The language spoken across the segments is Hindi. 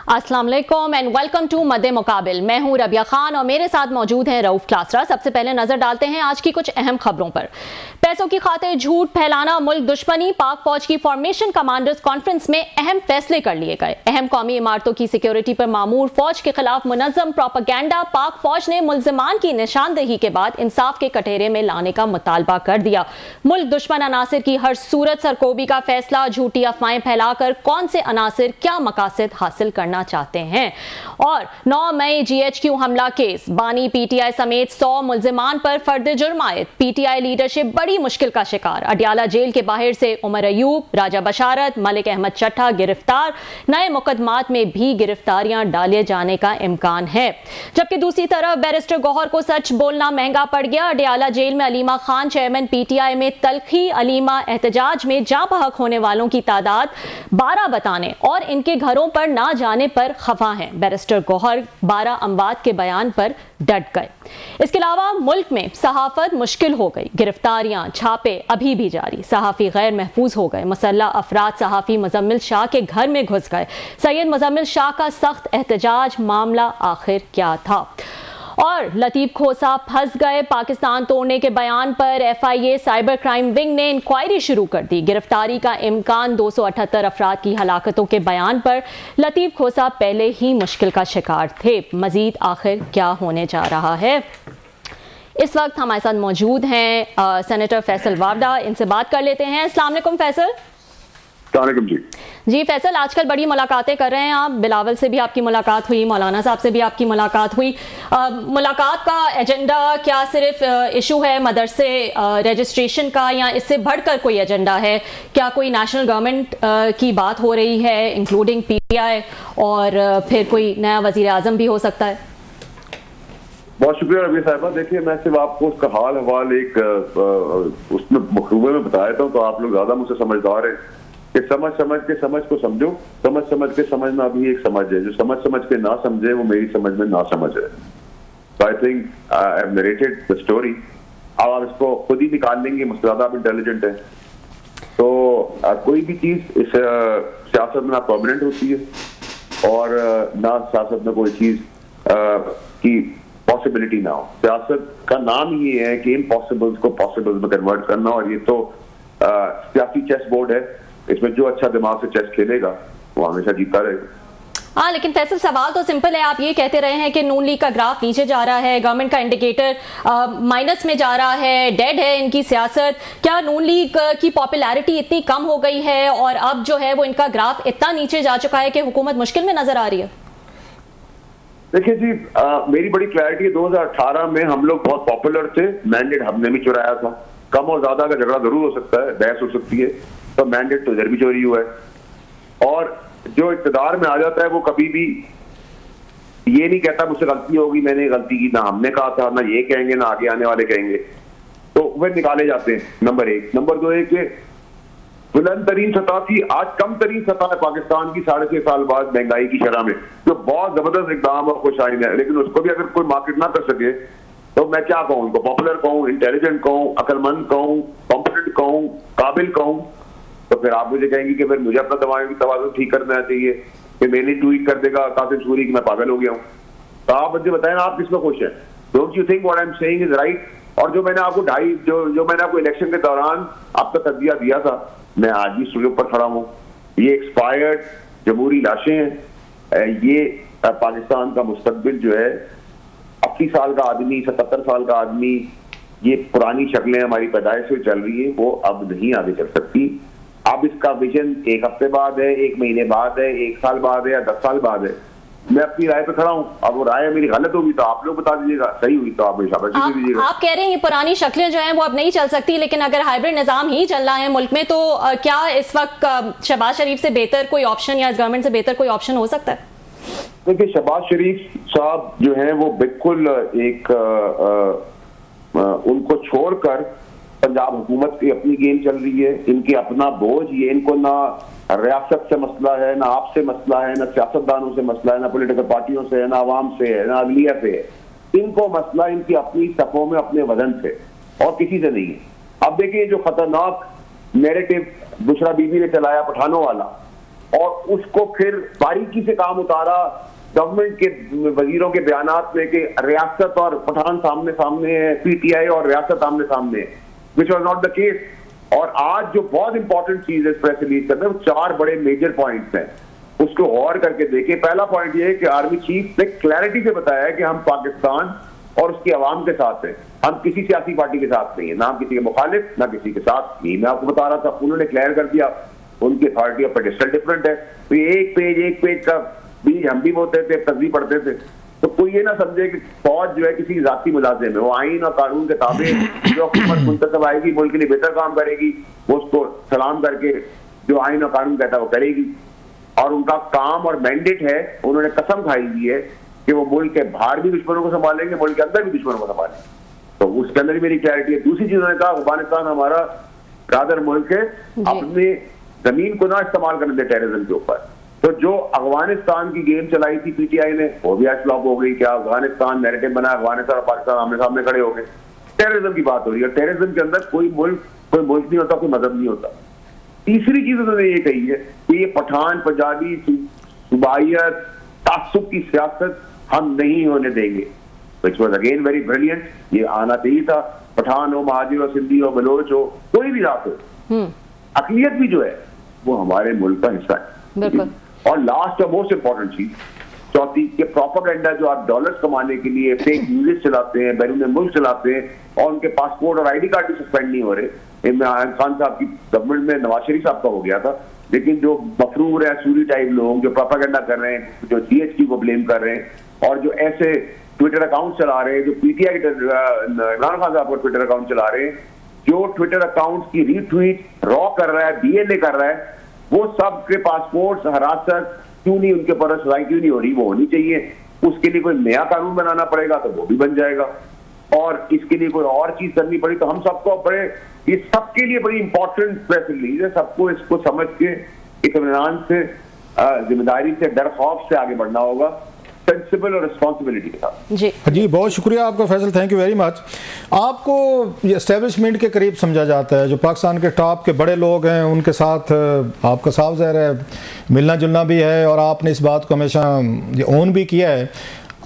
अस्सलाम वालेकुम एंड वेलकम टू मद्दे मुकाबिल। मैं हूं रबिया खान और मेरे साथ मौजूद हैं रऊफ क्लासरा। सबसे पहले नजर डालते हैं आज की कुछ अहम खबरों पर। पैसों की खातिर झूठ फैलाना मुल्क दुश्मनी, पाक फौज की फॉर्मेशन कमांडर्स कॉन्फ्रेंस में अहम फैसले कर लिए गए। अहम कौमी इमारतों की सिक्योरिटी पर मामूर फौज के खिलाफ मुनज़्ज़म प्रोपेगेंडा, पाक फौज ने मुल्ज़िमान की निशानदेही के बाद इंसाफ के कटहरे में लाने का मुतालबा कर दिया। मुल्क दुश्मन अनासिर की हर सूरत सरकोबी का फैसला, झूठी अफवाहें फैलाकर कौन से अनासिर क्या मकासद हासिल करना चाहते हैं। और 9 मई GHQ हमला केस, बानी PTI समेत 100 मुल्जिमान पर फर्द जुर्म आयद। PTI लीडरशिप बड़ी मुश्किल का शिकार। अडियाला जेल के बाहर से उमर अयूब, राजा बशारत, मलिक अहमद चट्टा गिरफ्तार। नए मुकदमात में भी गिरफ्तारियां डाले जाने का इम्कान है। जबकि दूसरी तरफ बैरिस्टर गौहर को सच बोलना महंगा पड़ गया। अडियाला जेल में अलीमा खान चेयरमैन PTI में तलखी, अलीमा एहतजाज में जाँ बहक होने वालों की तादाद 12 बताने और इनके घरों पर ना जाने पर खफा हैं। बैरिस्टर गौहर 12 अमवात के बयान पर डट गए। इसके अलावा मुल्क में सहाफत मुश्किल हो गई। गिरफ्तारियां, छापे अभी भी जारी। सहाफ़ी गैर महफूज हो गए। मुसल्लह अफराद सहाफ़ी मुज़म्मिल शाह के घर में घुस गए। सैयद मुज़म्मिल शाह का सख्त एहतजाज, मामला आखिर क्या था। और लतीफ़ खोसा फंस गए। पाकिस्तान तोड़ने के बयान पर FIA साइबर क्राइम विंग ने इंक्वायरी शुरू कर दी। गिरफ्तारी का इम्कान। 278 अफराद की हलाकतों के बयान पर लतीफ़ खोसा पहले ही मुश्किल का शिकार थे। मजीद आखिर क्या होने जा रहा है। इस वक्त हमारे साथ मौजूद हैं सेनेटर फैसल वावडा। इनसे बात कर लेते हैं। अस्सलाम वालेकुम फैसल। जी फैसल, आजकल बड़ी मुलाकातें कर रहे हैं आप। बिलावल से भी आपकी मुलाकात हुई, मौलाना साहब से भी आपकी मुलाकात हुई। मुलाकात का एजेंडा क्या सिर्फ इशू है मदरसे रजिस्ट्रेशन का, या इससे बढ़कर कोई एजेंडा है? क्या कोई नेशनल गवर्नमेंट की बात हो रही है इंक्लूडिंग PTI, और फिर कोई नया वजीर आजम भी हो सकता है? बहुत शुक्रिया रबी साहिबा। देखिए, मैं सिर्फ आपको उसका हाल हवाल एक उसमें मुखबे में बताया था, तो आप लोग ज्यादा मुझसे समझदार हैं कि समझ के समझ को समझो, समझ के समझना भी एक समझ है। जो समझ के ना समझे वो मेरी समझ में ना समझ है। So I think I have narrated the story. अब आप इसको खुद ही निकाल लेंगे, मुझसे ज्यादा आप इंटेलिजेंट है। तो कोई भी चीज इस सियासत में ना परमानेंट होती है और ना सियासत में कोई चीज की पॉसिबिलिटी ना हो। सियासत का नाम ये है कि इम्पॉसिबल्स को पॉसिबल्स में कन्वर्ट करना, और ये तो सियासी चेस बोर्ड है। इसमें जो अच्छा दिमाग से चेस खेलेगा वो हमेशा जीतता रहेगा। हाँ, लेकिन फैसल सवाल तो सिंपल है। आप ये कहते रहे हैं कि नून लीग का ग्राफ नीचे जा रहा है, गवर्नमेंट का इंडिकेटर माइनस में जा रहा है, डेड है इनकी सियासत। क्या नून लीग की पॉपुलैरिटी इतनी कम हो गई है और अब जो है वो इनका ग्राफ इतना नीचे जा चुका है कि हुकूमत मुश्किल में नजर आ रही है? देखिए जी, मेरी बड़ी क्लैरिटी है। 2018 में हम लोग बहुत पॉपुलर थे, मैंडेट हमने भी चुराया था। कम और ज्यादा का झगड़ा जरूर हो सकता है, बहस हो सकती है, तो मैंडेट तो इधर भी चोरी हुआ है। और जो इक़्तिदार में आ जाता है वो कभी भी ये नहीं कहता मुझसे गलती होगी, मैंने गलती की। ना हमने कहा था, ना ये कहेंगे, ना आगे आने वाले कहेंगे, तो वे निकाले जाते हैं। नंबर 1। नंबर 2 है कि बुलंद तरीन सतह थी, आज कम तरीन सतह है पाकिस्तान की 6.5 साल बाद महंगाई की शरह में, जो बहुत जबरदस्त इकदाम और खुशाइन है। लेकिन उसको भी अगर कोई मार्केट ना कर सके तो मैं क्या कहूँ उनको? पॉपुलर कहूँ, इंटेलिजेंट कहूँ, अक्लमंद कहूँ, कॉम्पिटेंट कहूँ, काबिल कहूँ? तो फिर आप मुझे कहेंगे कि फिर मुझे अपना तवाज़ुन ठीक करना चाहिए, कि मेरे ट्वीट कर देगा कासिम सूरी कि मैं पागल हो गया हूँ। तो आप मुझे बताएं, आप किसमें खुश हैं? Don't you think what I am saying is right? और जो मैंने आपको जो मैंने आपको इलेक्शन के दौरान आपका तजबिया दिया था, मैं आज भी स्टूडियो पर खड़ा हूँ। ये एक्सपायर्ड जमहूरी लाशें हैं। ये पाकिस्तान का मुस्तकबिल जो है, 80 साल का आदमी, 77 साल का आदमी, ये पुरानी शक्लें हमारी पैदाइश से चल रही है, वो अब नहीं आगे चल सकती। अब इसका विजन 1 हफ्ते बाद है, 1 महीने बाद है, 1 साल बाद है, या 10 साल बाद है। मैं अपनी राय पे खड़ा हूँ। अब वो राय मेरी गलत होगी तो आप लोग बता दीजिएगा, सही हुई तो आप शाबाशी दीजिएगा। आप कह रहे हैं ये पुरानी शक्लें जो हैं वो अब नहीं चल सकती, लेकिन अगर हाइब्रिड निजाम ही चल रहा है मुल्क में, तो क्या इस वक्त शहबाज शरीफ से बेहतर कोई ऑप्शन या इस गवर्नमेंट से बेहतर कोई ऑप्शन हो सकता है? देखिए, शहबाज शरीफ साहब जो है वो बिल्कुल एक उनको छोड़कर पंजाब हुकूमत की अपनी गेम चल रही है। इनके अपना बोझ, ये इनको ना रियासत से मसला है, ना आपसे मसला है, ना सियासतदानों से मसला है, ना पॉलिटिकल पार्टियों से है, ना आवाम से है, ना अदलिया से है। इनको मसला इनकी अपनी सफों में अपने वजन से और किसी से नहीं है। अब देखिए, जो खतरनाक नैरेटिव बुशरा बीबी ने चलाया पठानों वाला, और उसको फिर बारीकी से काम उतारा गवर्नमेंट के वजीरों के बयानात में कि रियासत और पठान सामने सामने है, पीटीआई और रियासत आमने सामने है, which was not the case. और आज जो बहुत इंपॉर्टेंट चीज है इस प्रेस रिलीज करते हैं, वो 4 बड़े मेजर पॉइंट्स हैं, उसको गौर करके देखें। पहला पॉइंट ये है कि आर्मी चीफ ने क्लैरिटी से बताया कि हम पाकिस्तान और उसकी आवाम के साथ हैं, हम किसी सियासी पार्टी के साथ नहीं है, ना हम किसी के मुखालिफ ना किसी के साथ। नहीं, मैं आपको बता रहा था, उन्होंने क्लियर कर दिया, उनकी अथॉरिटी ऑफ पेडिस्टल डिफरेंट है। तो एक पेज का बीज हम भी बोते थे, तस्वीर पढ़ते थे। तो कोई ये ना समझे कि फौज जो है किसी जाती मुलाजिम है, वो आइन और कानून के ताबे जो हुकूमत मुंतखब आएगी, मुल्क के लिए बेहतर काम करेगी, वो उसको सलाम करके जो आइन और कानून कहता है वो करेगी। और उनका काम और मैंडेट है, उन्होंने कसम खाई हुई है कि वो मुल्क के बाहर भी दुश्मनों को संभालेंगे, मुल्क के अंदर भी दुश्मनों को संभालेंगे। तो उसके अंदर भी मेरी क्लैरिटी है। दूसरी चीज उन्होंने कहा, अफगानिस्तान हमारा ब्रदर मुल्क है, अपने जमीन को ना इस्तेमाल करने दे टेररिज्म के ऊपर। तो जो अफगानिस्तान की गेम चलाई थी पीटीआई ने, वो भी आज फ्लॉप हो गई। क्या अफगानिस्तान नैरेटिव बना, अफगानिस्तान और पाकिस्तान आमने सामने खड़े हो गए। टेररिज्म की बात हो रही है, टेररिज्म के अंदर कोई मुल्क नहीं होता, कोई मजहब नहीं होता। तीसरी चीज उन्होंने ये कही है कि ये पठान पंजाबी सूबाइयत तासुब की सियासत हम नहीं होने देंगे, which was again very brilliant. ये आना चाहिए था, पठान हो, महाजिर हो, सिंधी हो, बलोच हो, कोई भी जात हो, अकलियत भी जो है वो हमारे मुल्क का हिस्सा है। और लास्ट और मोस्ट इंपॉर्टेंट चीज चौथी, के प्रोपेगेंडा जो आप डॉलर्स कमाने के लिए फेक न्यूज़ चलाते हैं, बैरून मुल्क चलाते हैं, और उनके पासपोर्ट और आईडी कार्ड भी सस्पेंड नहीं हो रहे। इमरान खान साहब की गवर्नमेंट में नवाज शरीफ साहब का हो गया था, लेकिन जो मफरूर है सूरी टाइप लोग जो प्रोपेगेंडा कर रहे हैं, जो जीएचक्यू को ब्लेम कर रहे हैं, और जो ऐसे ट्विटर अकाउंट चला रहे हैं, जो पीटीआई इमरान खान साहब का ट्विटर अकाउंट चला रहे हैं, जो ट्विटर अकाउंट की रीट्वीट रॉ कर रहा है, डीएनए कर रहा है, वो सब के पासपोर्ट हिरासत क्यों नहीं, उनके पर सजाएं क्यों नहीं हो रही, वो होनी चाहिए। उसके लिए कोई नया कानून बनाना पड़ेगा तो वो भी बन जाएगा, और इसके लिए कोई और चीज करनी पड़ी तो हम सबको बड़े, ये सबके लिए बड़ी इंपॉर्टेंट प्रेस रिलीज है। सबको इसको समझ के इत्मीनान से, जिम्मेदारी से, डर खौफ से आगे बढ़ना होगा, सेंसिबल और रिस्पॉन्सिबिलिटी के साथ। जी बहुत शुक्रिया आपका Faisal, thank you very much. आपको ये एस्टेब्लिशमेंट के करीब समझा जाता है, जो पाकिस्तान के टॉप के बड़े लोग हैं उनके साथ आपका साफ ज़ाहिर है मिलना जुलना भी है, और आपने इस बात को हमेशा ओन भी किया है।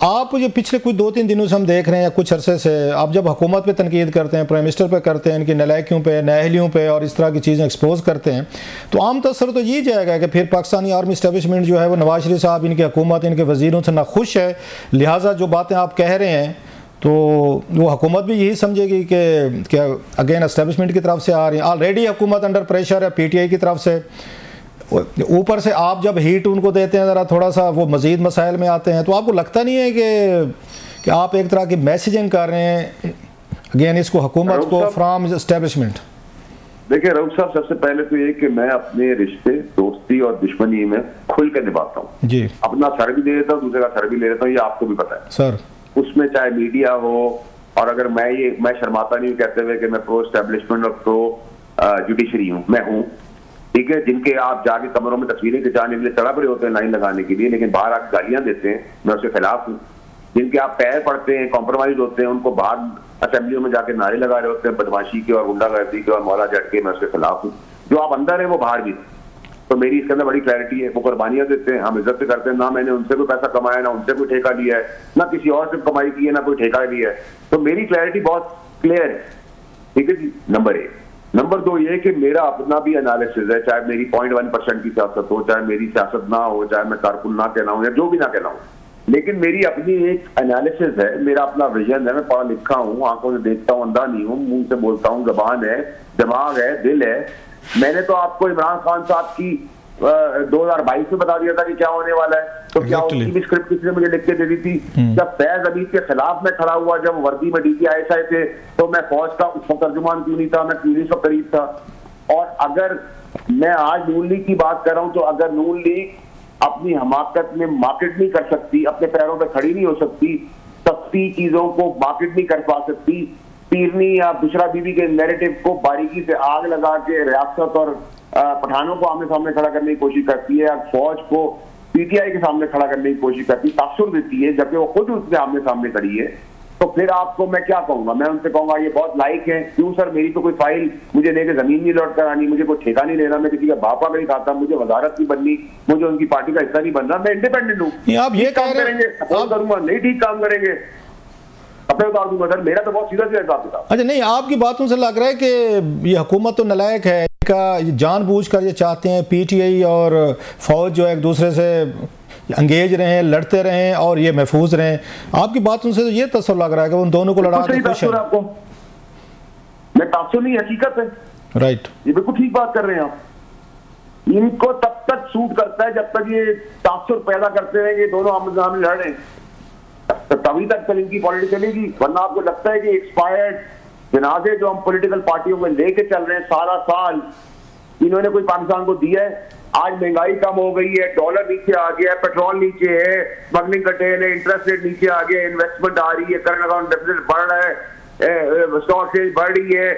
आप ये पिछले कुछ 2-3 दिनों से हम देख रहे हैं, कुछ अरसे से आप जब हुकूमत पे तनकीद करते हैं, प्राइम मिनिस्टर पे करते हैं, इनकी नलायकियों पे, नाअहलियों पे और इस तरह की चीज़ें एक्सपोज करते हैं, तो आम तौर तो ये जाएगा कि फिर पाकिस्तानी आर्मी इस्टेब्लिशमेंट जो है वो नवाज शरीफ साहब, इनकी हुकूमत, इनके वजीरों से नाखुश है, लिहाजा जो बातें आप कह रहे हैं तो वो हुकूमत भी यही समझेगी कि अगेन इस्टेब्लिशमेंट की तरफ से आ रही है। ऑलरेडी हुकूमत अंडर प्रेशर है पीटीआई की तरफ से, ऊपर से आप जब हीट उनको देते हैं ज़रा थोड़ा सा वो मज़ीद मसाइल में आते हैं। तो आपको लगता नहीं है कि आप एक तरह की मैसेजिंग कर रहे हैं अगेन इसको हुकूमत को फ्रॉम एस्टेब्लिशमेंट? देखिए रऊफ साहब, सबसे पहले तो ये कि मैं अपने रिश्ते, दोस्ती और दुश्मनी में खुल कर निभाता हूँ जी। अपना सर भी दे देता हूँ, दूसरे का सर भी ले लेता हूँ, ये आपको भी पता है सर। उसमें चाहे मीडिया हो, और अगर मैं शर्माता नहीं हूँ कहते हुए कि मैं प्रो एस्टेब्लिशमेंट और प्रो जुडिशरी हूँ, मैं हूँ, ठीक है। जिनके आप जाके कमरों में तस्वीरें खिंचाने के लिए तड़प रहे होते हैं लाइन लगाने के लिए, लेकिन बाहर आप गालियां देते हैं, मैं उसके खिलाफ हूँ। जिनके आप पैर पड़ते हैं, कॉम्प्रोमाइज होते हैं, उनको बाहर असेंबलियों में जाके नारे लगा रहे होते हैं बदमाशी के और गुंडागर्दी के और मौला जट के, मैं उसके खिलाफ हूँ। जो आप अंदर है वो बाहर भी, तो मेरी इसके अंदर बड़ी क्लैरिटी है। वो कुर्बानियां देते हैं, हम इज्जत से करते हैं, ना मैंने उनसे कोई पैसा कमाया, ना उनसे कोई ठेका लिया है, ना किसी और से कमाई की है, ना कोई ठेका लिया है। तो मेरी क्लैरिटी बहुत क्लियर है, ठीक है जी, नंबर 1। नंबर 2 ये कि मेरा अपना भी एनालिसिस है, चाहे मेरी 0.1% की सियासत हो, चाहे मेरी सियासत ना हो, चाहे मैं कारकुन ना कहलाऊं या जो भी ना कहलाऊं, लेकिन मेरी अपनी एक एनालिसिस है, मेरा अपना विजन है। मैं पढ़ा लिखा हूँ, आंखों से देखता हूँ, अंधा नहीं हूँ, मुंह से बोलता हूँ, जबान है, दिमाग है, दिल है। मैंने तो आपको इमरान खान साहब की 2022 में बता दिया था कि क्या होने वाला है, तो क्या उसकी भी स्क्रिप्ट किसी ने मुझे लिख के दे दी थी। जब फैज अमीद के खिलाफ मैं खड़ा हुआ, जब वर्दी में DTISI थे, तो मैं फौज का तर्जुमान क्यों नहीं था, मैं पुलिस का करीब था। और अगर मैं आज नून लीग की बात कर रहा हूं, तो अगर नून लीग अपनी हमाकत में मार्केट नहीं कर सकती, अपने पैरों पर खड़ी नहीं हो सकती, सस्ती चीजों को मार्केट नहीं कर पा सकती, पीरनी या बुशरा बीबी के नैरेटिव को बारीकी से आग लगा के रियासत और पठानों को आमने सामने खड़ा करने की कोशिश करती है, फौज को पीटीआई के सामने खड़ा करने की कोशिश करती है, तासुर देती है, जबकि वो खुद उसके आमने सामने खड़ी है, तो फिर आपको मैं क्या कहूंगा? मैं उनसे कहूंगा ये बहुत लाइक है। क्यों सर? मेरी तो कोई फाइल मुझे लेके जमीन नहीं लौट कर आनी, मुझे कोई ठेका नहीं लेना, मैं किसी का बापा नहीं खाता, मुझे वजारत नहीं बननी, मुझे उनकी पार्टी का हिस्सा नहीं बनना, मैं इंडिपेंडेंट हूँ। आप ये काम करेंगे, सपोर्ट करूंगा, नहीं ठीक काम करेंगे अपने उतार दूंगा सर। मेरा तो बहुत सीधा सीधा हिसाब किताब। अच्छा, नहीं, आपकी बातों से लग रहा है कि ये हुकूमत तो नालायक है, इनका जानबूझकर ये चाहते हैं पीटीआई और फौज जो एक दूसरे से अंगेज रहें, लड़ते रहें और ये महफूज रहें। आपकी बातों से तो ये तस्वर लग रहा है कि उन दोनों को लड़ा के खुश है। आपको मैं तासुर नहीं, हकीकत है। राइट, ये बिल्कुल ठीक बात कर रहे हैं आप। इनको तब तक सूट करता है जब तक ये तासुर पैदा करते रहेंगे, दोनों आमने-सामने लड़ रहे हैं, तभी तक इनकी पॉलिटिक्स चलेगी। वरना आपको लगता है कि एक्सपायर्ड जनाजे जो हम पॉलिटिकल पार्टियों में लेके चल रहे हैं सारा साल, इन्होंने कोई पाकिस्तान को दिया है? आज महंगाई कम हो गई है, डॉलर नीचे आ गया है, पेट्रोल नीचे है, स्मगलिंग कटेल है, इंटरेस्ट रेट नीचे आ गया, इन्वेस्टमेंट आ रही है, करंट अकाउंट डेफिसिट बढ़ रहा है, स्टॉक एक्सचेंज बढ़ रही है,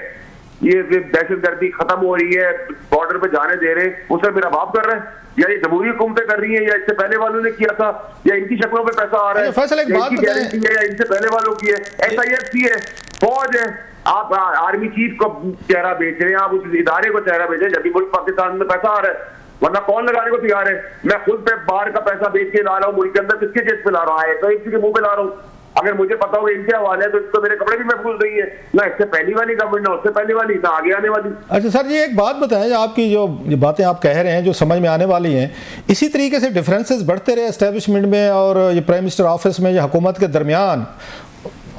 ये दहशतगर्दी खत्म हो रही है, बॉर्डर पे जाने दे रहे, वो सब मेरा बाप कर रहा है या ये जमहूरी हुकूमतें कर रही है, या इससे पहले वालों ने किया था, या इनकी शक्लों पे पैसा आ रहा है, इनकी गारंटी है, या इनसे पहले वालों की है, SIFC है, फौज है। आप आर्मी चीफ को चेहरा बेच रहे हैं, आप उस इदारे को चेहरा बेच रहे हैं जब भी मुल्क पाकिस्तान में पैसा आ रहा है, वरना कौन लगाने को तैयार है? मैं खुद पे बाहर का पैसा बेच के ला रहा हूँ, मुल्क के अंदर किसके जेब पे ला रहा है? तो इसी के मुंह पे ला रहा हूँ। अगर मुझे पता होगा इनके हवाले है तो इसको मेरे कपड़े भी महफूज नहीं है, ना इससे पहली वाली गवर्नमेंट, ना उससे पहली वाली, ना आगे आने वाली। अच्छा सर, ये एक बात बताएं, आपकी जो बातें आप कह रहे हैं जो समझ में आने वाली हैं, इसी तरीके से डिफरेंसेस बढ़ते रहे एस्टेब्लिशमेंट में और ये प्राइम मिनिस्टर ऑफिस में या हुकूमत के दरमियान,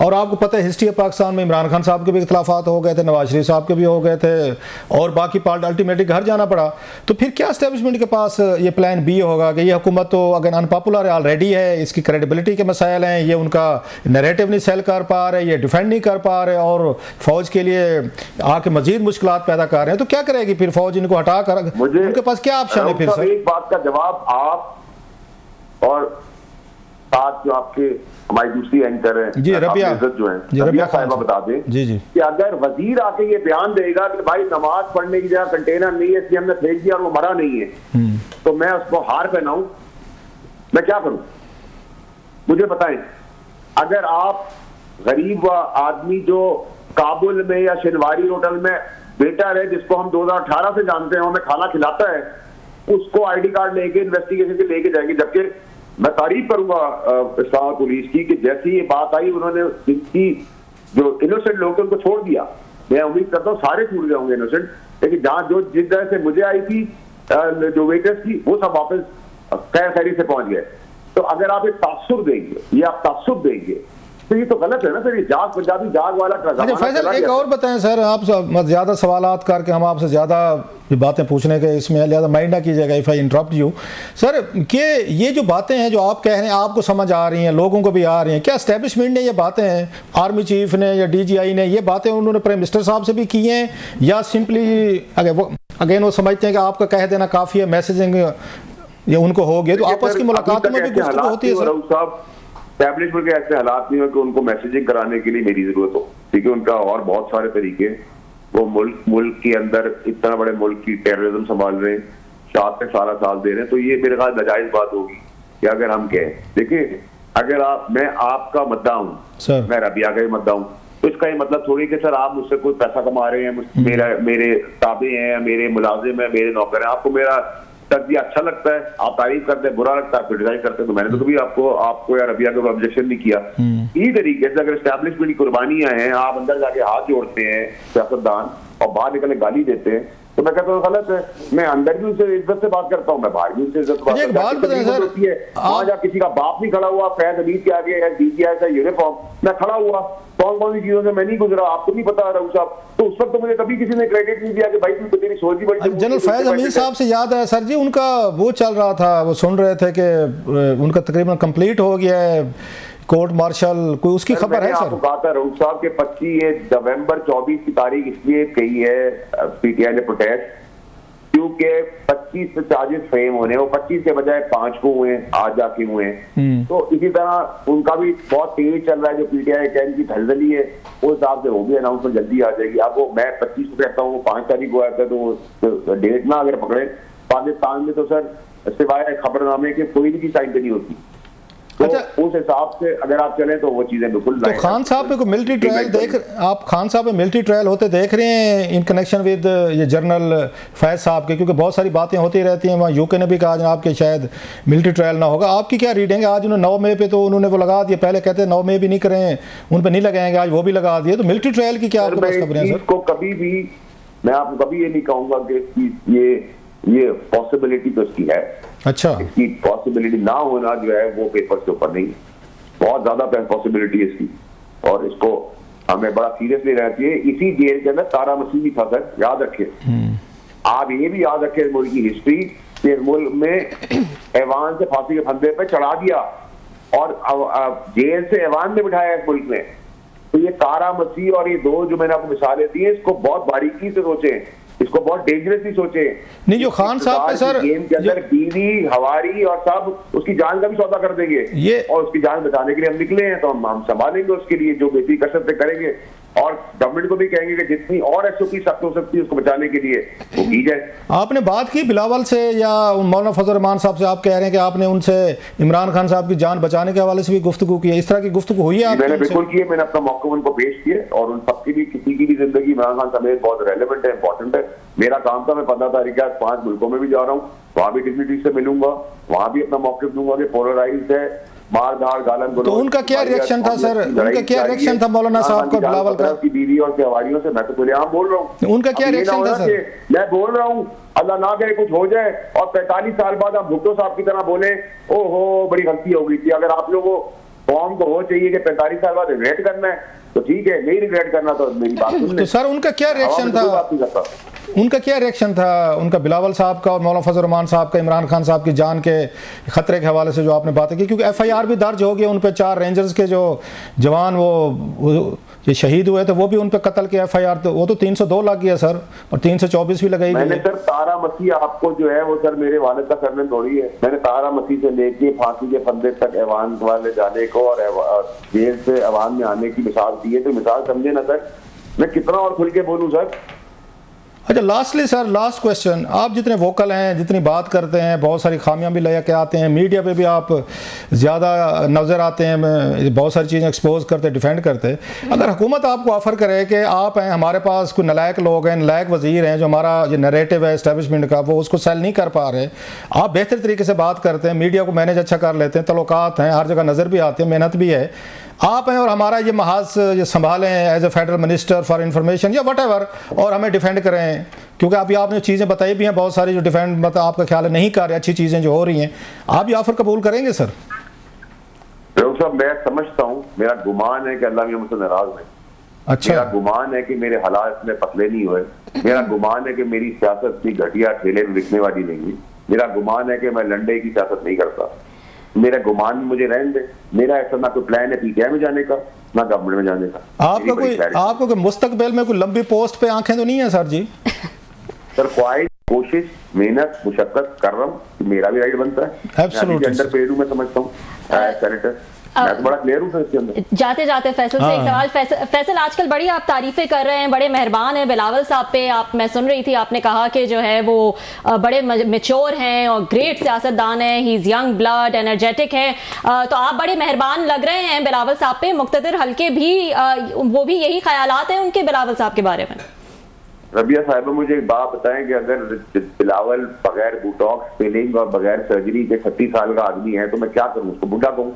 और आपको पता है हिस्ट्री ऑफ पाकिस्तान में इमरान खान साहब के भी इख्तलाफात हो गए थे, नवाज शरीफ साहब के भी हो गए थे, और बाकी पार्टी अल्टीमेटली घर जाना पड़ा। तो फिर क्या एस्टेब्लिशमेंट के पास ये प्लान बी होगा कि ये हुकूमत तो अगर अनपॉपुलर ऑलरेडी है, इसकी क्रेडिबिलिटी के मसाइल हैं, ये उनका नैरेटिव नहीं सेल कर पा रहे, ये डिफेंड नहीं कर पा रहे और फौज के लिए आके मजीद मुश्किलात पैदा कर रहे हैं, तो क्या करेगी फिर फौज? इनको हटा कर उनके पास क्या ऑप्शन है फिर? सर एक बात का जवाब आप और साथ जो आपके हमारी दूसरी एंकर है जी रबिया जो है रबिया साहिबा बता दें जी जी कि अगर वजीर आके ये बयान देगा कि भाई नमाज पढ़ने की जगह कंटेनर नहीं है इसलिए हमने फेंक दिया और वो मरा नहीं है, तो मैं उसको हार पहनाऊं? मैं क्या करूं? मुझे बताएं। अगर आप गरीब आदमी जो काबुल में या शिनवारी होटल में बेटा है जिसको हम 2018 से जानते हैं, हमें खाना खिलाता है, उसको ID कार्ड लेके इन्वेस्टिगेशन के लेके जाएंगे, जबकि मैं तारीफ करूंगा इस्लामाबाद पुलिस की कि जैसी ये बात आई उन्होंने जिनकी जो इनोसेंट लोग थे उनको छोड़ दिया। मैं उम्मीद करता हूँ सारे छूट गए होंगे इनोसेंट, लेकिन जहां जो जिस तरह से मुझे आई थी जो वेटर्स की, वो सब वापस खैर खैरी से पहुंच गए। तो अगर आप एक तासुर देंगे, ये आप तासुर देंगे, तो ये तो गलत है ना सर। ये जाग पंजाबी जाग वाला अच्छा फैसल, एक और बताएं सर, आप ज़्यादा सवालात करके हम आपसे ज़्यादा बातें पूछने के इसमें लिहाजा माइंड ना कीजिएगा if I interrupt you sir, कि ये जो बातें हैं जो आप कह रहे हैं आपको समझ आ रही हैं, लोगों को भी आ रही हैं, क्या एस्टेब्लिशमेंट ने ये बातें हैं, आर्मी चीफ ने या DGI ने ये बातें उन्होंने प्राइम मिनिस्टर साहब से भी की हैं, या सिंपली अगेन वो समझते हैं कि आपका कह देना काफ़ी है, मैसेजिंग ये उनको हो गया, तो आपस की मुलाकातों में भी गुफ्तगू होती है सर? एस्टैब्लिशमेंट के ऐसे हालात नहीं हो कि उनको मैसेजिंग कराने के लिए मेरी जरूरत हो, ठीक है। उनका और बहुत सारे तरीके, वो मुल्क के अंदर इतना बड़े मुल्क की टेररिज्म संभाल रहे हैं, शाद पे सारा साल दे रहे हैं, तो ये मेरे ख्याल नाजायज बात होगी कि अगर हम कहें। देखिए, अगर मैं आपका मद्दा हूँ, मैं रबिया का ही मद्दा हूँ, तो इसका ये मतलब थोड़ी कि सर आप मुझसे कोई पैसा कमा रहे हैं, मेरे ताबे हैं, मेरे मुलाजिम है, मेरे नौकर हैं, आपको मेरा तज्जिया अच्छा लगता है, आप तारीफ करते हैं, बुरा लगता है क्रिटिसाइज करते हैं, तो मैंने तो कभी आपको या रबिया को ऑब्जेक्शन नहीं किया। इसी तरीके से अगर एस्टैब्लिशमेंट की कुर्बानियां हैं, आप अंदर जाके हाथ जोड़ते हैं सियासतदान और बाहर निकलने गाली देते हैं, तो मैं कहता हूँ गलत है। मैं अंदर भी उनसे इज्जत से बात करता हूँ, मैं बाहर भी उनसे इज्जत से बात करता हूँ। वहां जहाँ किसी का बाप नहीं खड़ा हुआ, फैज हमीद के आगे है DGI का यूनिफॉर्म, मैं खड़ा हुआ, कौन सी चीजों से मैं नहीं गुजरा, आपको नहीं पता रहू साहब, तो उस वक्त तो मुझे कभी किसी ने क्रेडिट नहीं दिया कि भाई तुम तेरी सोच ही बड़ी। जनरल फैज हमीद साहब से याद है सर जी, उनका वो चल रहा था, वो सुन रहे थे कि उनका तकरीबन कंप्लीट हो गया है कोर्ट मार्शल, कोई उसकी खबर है सर? आपको कहा था रऊफ साहब के 25 नवंबर 24 की तारीख इसलिए कही है PTI ने प्रोटेस्ट, क्योंकि 25 से चार्जेस फ्रेम होने, वो 25 के बजाय 5 को हुए, आज जाके हुए। तो इसी तरह उनका भी बहुत तेज चल रहा है, जो PTI की धलदली है उस हिसाब से वो भी अनाउंसमेंट जल्दी आ जाएगी। आपको मैं 25 को कहता हूँ, 5 तारीख को आया था, तो डेट ना अगर पकड़े, पाकिस्तान में तो सर सिवाय खबरनामे के कोई भी चीज टाइम पे नहीं होती। तो अच्छा, उस हिसाब से अगर आप चलें तो वो चीजें बिल्कुल। तो खान साहब पे कोई मिलिट्री ट्रायल आप खान साहब पे मिलिट्री ट्रायल होते देख रहे हैं इन कनेक्शन विद ये जनरल फैज साहब के? क्योंकि बहुत सारी बातें होती रहती हैं, वहाँ यूके ने भी कहा जनाब कि शायद मिलिट्री ट्रायल ना होगा। आपकी क्या रीडिंग है? आज उन्होंने 9 मई पे तो उन्होंने वो लगा दिया, पहले कहते 9 मई भी नहीं करें, उन पर नहीं लगाएंगे, आज वो भी लगा दिए। तो मिलिट्री ट्रायल की क्या आपके पास खबरें हैं सर? को कभी भी मैं आपको कभी ये नहीं कहूंगा कि ये पॉसिबिलिटी तो इसकी है। अच्छा, इसकी पॉसिबिलिटी ना होना जो है वो पेपर से ऊपर नहीं, बहुत ज्यादा पॉसिबिलिटी है इसकी, और इसको हमें बड़ा सीरियसली रहती है। इसी जेल के अंदर तारा मसीह भी था सर, याद रखिए। आप ये भी याद रखिए मुल्क की हिस्ट्री, इस मुल्क में ऐवान से फांसी के फंदे पे चढ़ा दिया और जेल से ऐवान में बिठाया इस मुल्क में। तो ये तारा मसीह और ये दो जो मैंने आपको मिसालें दी है, इसको बहुत बारीकी से सोचें, इसको बहुत डेंजरसली सोचे। नहीं, जो खान साहब पे सर गेम के अंदर बीवी हवारी और सब उसकी जान का भी सौदा कर देंगे ये, और उसकी जान बचाने के लिए हम निकले हैं, तो हम संभालेंगे उसके लिए जो बेहतरीन कसरतें करेंगे, और गवर्नमेंट को भी कहेंगे कि जितनी और एसओपी सख्त हो सकती है उसको बचाने के लिए वो की जाए। आपने बात की बिलावल से या मौलाना फजल रहमान साहब से, आप कह रहे हैं कि आपने उनसे इमरान खान साहब की जान बचाने के हवाले से भी गुफ्तगू की है, इस तरह की गुफ्तगू हुई है? मैंने बिल्कुल की है, मैंने अपना मौक़िफ़ उनको पेश किए, और उन सबकी भी किसी की भी जिंदगी इमरान खान समेत बहुत रेलेवेंट है, इंपॉर्टेंट है। मेरा काम था, मैं 15 तारीख के आज 5 मुल्कों में भी जा रहा हूँ, वहां भी डिग्निटी से मिलूंगा, वहां भी अपना मौक़िफ़ दूंगा कि पोलराइज्ड है, मार धाड़ गालन। तो उनका क्या रिएक्शन था सर? उनका क्या रिएक्शन था मौलाना साहब का बिलावल का? उसकी बीवी और सहवारियों से मैं तो खुलेआम बोल रहा हूँ। उनका क्या रिएक्शन था सर? मैं बोल रहा हूँ अल्लाह ना करे कुछ हो जाए और 45 साल बाद आप भुट्टो साहब की तरह बोले ओहो बड़ी गलती हो गई थी। अगर आप लोगों कौम को हो चाहिए कि 45 साल बाद रिग्रेट करना है तो ठीक है, नहीं रिग्रेट करना तो मेरी बात सुन ले। तो सर उनका क्या रिएक्शन था? उनका क्या रिएक्शन था उनका, बिलावल साहब का और मौलाना फजल रहमान साहब का, इमरान खान साहब की जान के खतरे के हवाले से जो आपने बातें की? क्योंकि एफआईआर भी दर्ज हो गई उन पे, 4 रेंजर्स के जो जवान वो ये शहीद हुए थे, वो भी उन पे कत्ल के एफआईआर, तो वो तो 302 लग गया सर, और 324 भी लगाई। मैंने सर तारा मसीह आपको जो है वो सर मेरे वालिद का सरनेम थोड़ी है। मैंने तारा मसीह से लेके फांसी के फंदे तक ऐवान वाले जाने को और जेल से ऐवान में आने की मिसाल दी है, तो मिसाल समझे ना सर, मैं कितना और खुल के बोलूं सर। अच्छा, लास्टली सर, लास्ट क्वेश्चन, आप जितने वोकल हैं, जितनी बात करते हैं, बहुत सारी खामियां भी लेके आते हैं, मीडिया पे भी आप ज़्यादा नज़र आते हैं, बहुत सारी चीज़ें एक्सपोज करते, डिफेंड करते। अगर हुकूमत आपको ऑफ़र करे कि आप हैं, हमारे पास कोई नलायक लोग हैं, नलायक वज़ीर हैं, जो हमारा ये नरेटिव है इस्टेब्लिशमेंट का वो उसको सेल नहीं कर पा रहे, आप बेहतर तरीके से बात करते हैं, मीडिया को मैनेज अच्छा कर लेते हैं, तल्लुकात हैं, हर जगह नज़र भी आते हैं, मेहनत भी है, आप हैं और हमारा ये महाज ये संभालें as a federal minister for information या व्हाटएवर, और हमें डिफेंड करें, क्योंकि अभी आपने चीज़ें बताई भी हैं बहुत सारी जो डिफेंड मतलब आपका ख्याल है नहीं कर रहे, अच्छी चीज़ें जो हो रही हैं, आप ये ऑफर कबूल करेंगे सर? साहब मैं समझता हूँ, मेरा गुमान है कि अल्लाह मुझसे नाराज है। अच्छा, मेरा गुमान है कि मेरे हालात में पतले नहीं हुए, मेरा गुमान है कि मेरी सियासत की घटिया ठेले में बिकने वाली नहीं, मेरा गुमान है कि मैं लंडे की सियासत नहीं करता, मेरा गुमान मुझे रहने दे। मेरा ऐसा ना कोई प्लान है पीटीआई में जाने का, ना गवर्नमेंट में जाने का। आपको कोई मुस्तकबिल में कोई लंबी पोस्ट पे आंखें तो नहीं है सर जी? सर ख्वाहिश, कोशिश, मेहनत, मुशक्कत कर रहा हूँ, मेरा भी राइट बनता है। एब्सोल्युटली अंडर पेड हूं, मैं समझता हूँ सेनेटर, मैं बड़ा क्लियर हूं इसके अंदर। जाते जाते फैसल से एक सवाल। फैसल आजकल बड़ी आप तारीफें कर रहे हैं, बड़े मेहरबान हैं बिलावल साहब पे। आप मैं सुन रही थी, आपने कहा कि जो है वो बड़े मैच्योर हैं और ग्रेट सियासतदान हैं, he is young blood, energetic है, तो आप बड़े मेहरबान लग रहे हैं बिलावल साहब पे। मुक्तदिर हल्के भी वो भी यही ख्यालात हैं उनके बिलावल साहब के बारे में? रबिया साहिबा मुझे एक बात बताएं कि अगर बिलावल बगैर बोटॉक्स, फिलिंग और बगैर सर्जरी के 36 साल का आदमी है तो मैं क्या करूं, उसको बुढ़ा कहूं?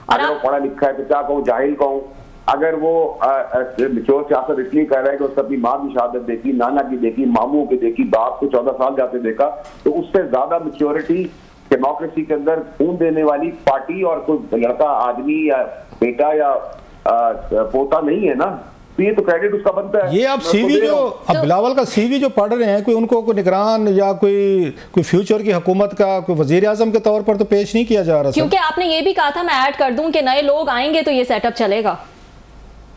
अगर वो पढ़ा लिखा है तो क्या कहूँ, जाहिल कहूँ? अगर वो मैच्योर सियासत इसलिए कर रहा है कि उसने अपनी माँ की शहादत देखी, नाना की देखी, मामू की देखी, बाप को 14 साल जाते देखा, तो उससे ज्यादा मैच्योरिटी डेमोक्रेसी के अंदर खून देने वाली पार्टी और कोई लड़का, आदमी या बेटा या पोता नहीं है ना, तो ये तो क्रेडिट उसका बनता है। ये आप सीवी जो अब बिलावल का सीवी जो पढ़ रहे हैं, कोई उनको कोई निगरान या कोई फ्यूचर की हुकूमत का कोई वजीर आजम के तौर पर तो पेश नहीं किया जा रहा, क्योंकि आपने ये भी कहा था, मैं ऐड कर दूं कि नए लोग आएंगे तो ये सेटअप चलेगा।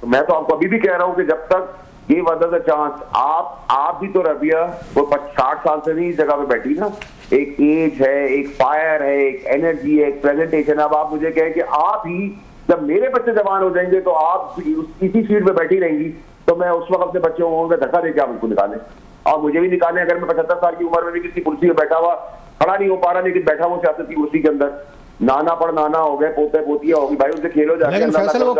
तो मैं तो आपको अभी भी कह रहा हूँ कि जब तक ये वादा चांस, आप भी तो रबिया वो 60 साल से नहीं इस जगह पे बैठी ना, एक एज है, एक फायर है, एक एनर्जी है, एक प्रेजेंटेशन। अब आप मुझे कहें कि आप ही जब मेरे बच्चे जवान हो जाएंगे तो आप इसी सीट पे बैठी रहेंगी, तो मैं उस वक्त अपने बच्चों को धक्का देके आप उनको निकालें, और मुझे भी निकालें। अगर मैं 75 साल की उम्र में भी किसी कुर्सी में बैठा हुआ खड़ा नहीं हो पा रहा, लेकिन बैठा हुआ सियासत की कुर्सी के अंदर, नाना पर नाना हो गए, पोते पोतिया होगी, भाई उनसे खेलो जाके। लेकिन फैसल वो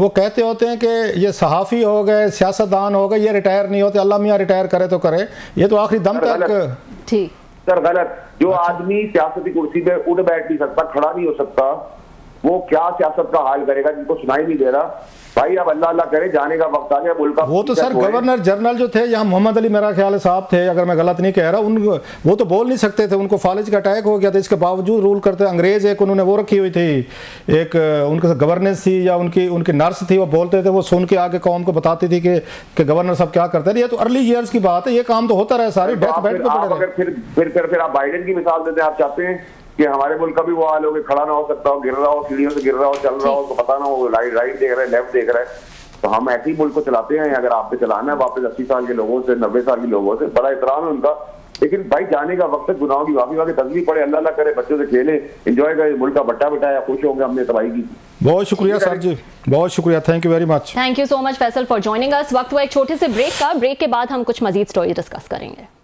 कहते होते हैं कि ये सहाफ़ी हो गए, सियासतदान हो गए, ये रिटायर नहीं होते, अल्लाह मियाँ रिटायर करे तो करे, ये तो आखिरी दम तक। ठीक सर गलत। जो आदमी सियासती कुर्सी पे उठ बैठ नहीं सकता, खड़ा नहीं हो सकता, वो क्या सियासत का हाल करेगा, जिनको सुनाई नहीं दे रहा। भाई अब अल्लाह अल्लाह करे, जाने का वक्त आ गया मुल्क का। वो तो सर गवर्नर जनरल जो थे यहाँ मोहम्मद अली मेरा ख्याल साहब थे, अगर मैं गलत नहीं कह रहा, उनको वो तो बोल नहीं सकते थे, उनको फालिज का अटैक हो गया था, इसके बावजूद रूल करते। अंग्रेज एक उन्होंने वो रखी हुई थी, एक उनके गवर्नेंस थी या उनकी नर्स थी, वो बोलते थे, वो सुन के आगे कौम को बताती थी कि गवर्नर साहब क्या करते हैं। ये तो अर्ली ईयर्स की बात है, ये काम तो होता रहे, सारी डेथ बेड पे पड़े रहे। फिर आप बाइडेन की मिसाल देते हैं, आप चाहते हैं कि हमारे मुल्क का भी वो हाल हो कि खड़ा ना हो सकता हो, गिर रहा हो, सीढ़ियों से गिर रहा हो, चल रहा हो तो पता ना हो, राइट देख रहे हैं, लेफ्ट देख रहे हैं। तो हम ऐसे ही मुल्क को चलाते हैं। अगर आपने चलाना है वापस 80 साल के लोगों से, 90 साल के लोगों से, बड़ा एहतराम है उनका, लेकिन भाई जाने का वक्त गुनाहों की माफी मांगे, तस्वीर पड़े, अल्लाह अल्लाह करे, बच्चों से खेले, एंजॉय करे, मुल्क का बट्टा बिठाया, खुश होंगे हमने तबाही की। बहुत शुक्रिया सर जी, बहुत शुक्रिया, thank you very much. Thank you so much Faisal for joining us. वक्त हुआ एक छोटे से ब्रेक का, ब्रेक के बाद हम कुछ मजीद स्टोरी डिस्कस करेंगे।